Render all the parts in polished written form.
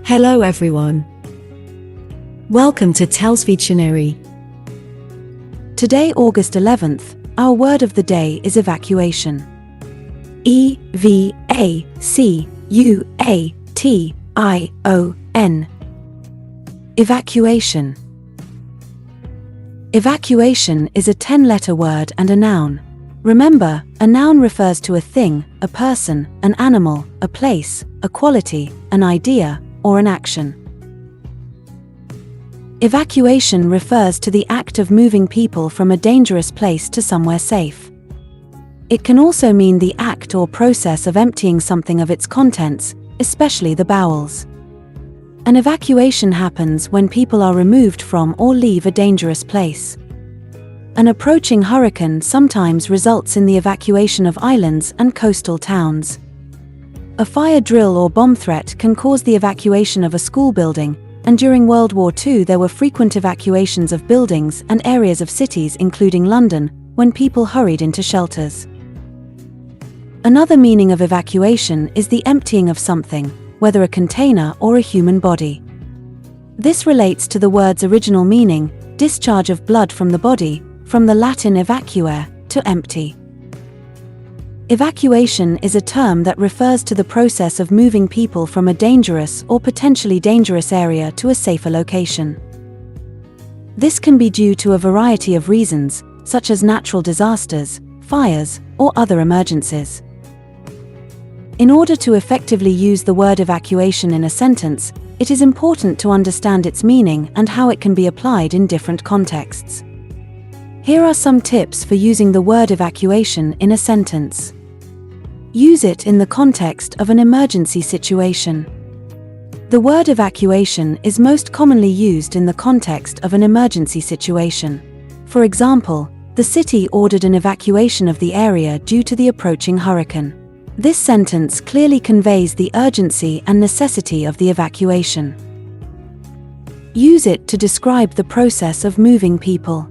Hello everyone. Welcome to TELLS Videtionary. Today, August 11th, our word of the day is evacuation. E-V-A-C-U-A-T-I-O-N. Evacuation. Evacuation is a 10-letter word and a noun. Remember, a noun refers to a thing, a person, an animal, a place, a quality, an idea, or an action. Evacuation refers to the act of moving people from a dangerous place to somewhere safe. It can also mean the act or process of emptying something of its contents, especially the bowels. An evacuation happens when people are removed from or leave a dangerous place. An approaching hurricane sometimes results in the evacuation of islands and coastal towns. A fire drill or bomb threat can cause the evacuation of a school building, and during World War II there were frequent evacuations of buildings and areas of cities including London, when people hurried into shelters. Another meaning of evacuation is the emptying of something, whether a container or a human body. This relates to the word's original meaning, discharge of blood from the body, from the Latin evacuare, to empty. Evacuation is a term that refers to the process of moving people from a dangerous or potentially dangerous area to a safer location. This can be due to a variety of reasons, such as natural disasters, fires, or other emergencies. In order to effectively use the word evacuation in a sentence, it is important to understand its meaning and how it can be applied in different contexts. Here are some tips for using the word evacuation in a sentence. Use it in the context of an emergency situation. The word evacuation is most commonly used in the context of an emergency situation. For example, the city ordered an evacuation of the area due to the approaching hurricane. This sentence clearly conveys the urgency and necessity of the evacuation. Use it to describe the process of moving people.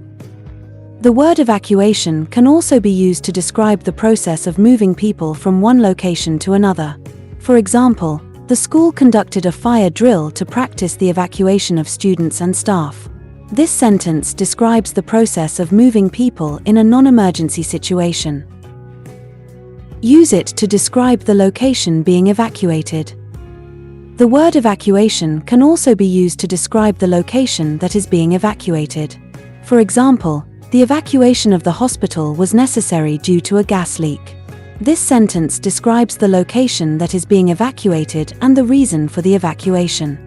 The word evacuation can also be used to describe the process of moving people from one location to another. For example, the school conducted a fire drill to practice the evacuation of students and staff. This sentence describes the process of moving people in a non-emergency situation. Use it to describe the location being evacuated. The word evacuation can also be used to describe the location that is being evacuated. For example, the evacuation of the hospital was necessary due to a gas leak. This sentence describes the location that is being evacuated and the reason for the evacuation.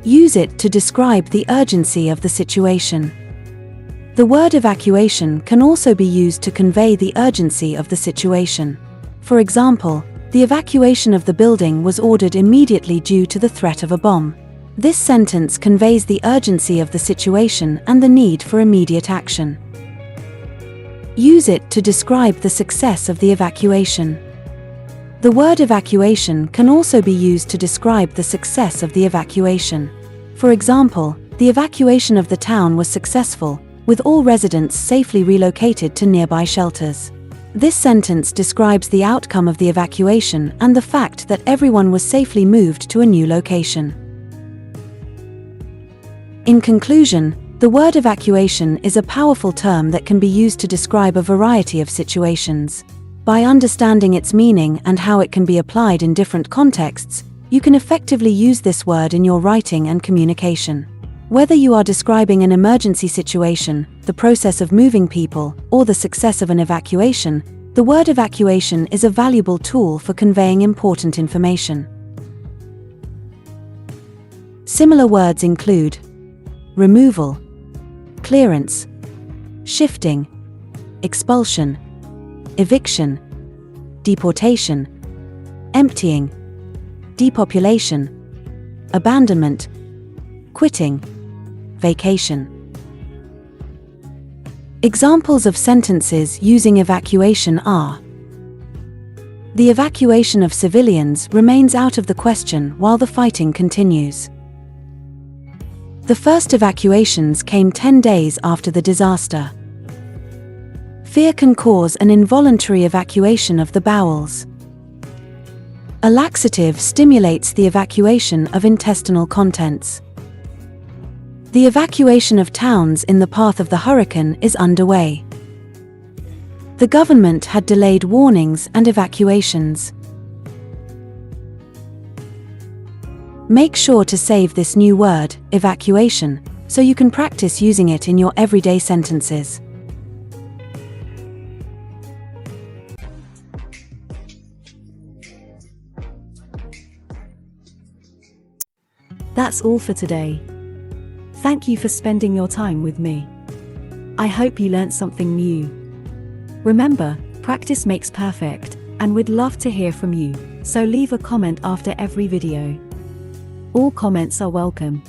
Use it to describe the urgency of the situation. The word evacuation can also be used to convey the urgency of the situation. For example, the evacuation of the building was ordered immediately due to the threat of a bomb. This sentence conveys the urgency of the situation and the need for immediate action. Use it to describe the success of the evacuation. The word evacuation can also be used to describe the success of the evacuation. For example, the evacuation of the town was successful, with all residents safely relocated to nearby shelters. This sentence describes the outcome of the evacuation and the fact that everyone was safely moved to a new location. In conclusion, the word evacuation is a powerful term that can be used to describe a variety of situations. By understanding its meaning and how it can be applied in different contexts, you can effectively use this word in your writing and communication. Whether you are describing an emergency situation, the process of moving people, or the success of an evacuation, the word evacuation is a valuable tool for conveying important information. Similar words include removal, clearance, shifting, expulsion, eviction, deportation, emptying, depopulation, abandonment, quitting, vacation. Examples of sentences using evacuation are: the evacuation of civilians remains out of the question while the fighting continues. The first evacuations came 10 days after the disaster. Fear can cause an involuntary evacuation of the bowels. A laxative stimulates the evacuation of intestinal contents. The evacuation of towns in the path of the hurricane is underway. The government had delayed warnings and evacuations. Make sure to save this new word, evacuation, so you can practice using it in your everyday sentences. That's all for today. Thank you for spending your time with me. I hope you learned something new. Remember, practice makes perfect, and we'd love to hear from you, so leave a comment after every video. All comments are welcome.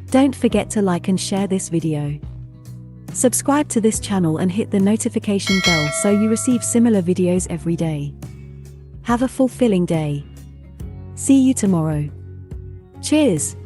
Don't forget to like and share this video. Subscribe to this channel and hit the notification bell so you receive similar videos every day. Have a fulfilling day. See you tomorrow. Cheers!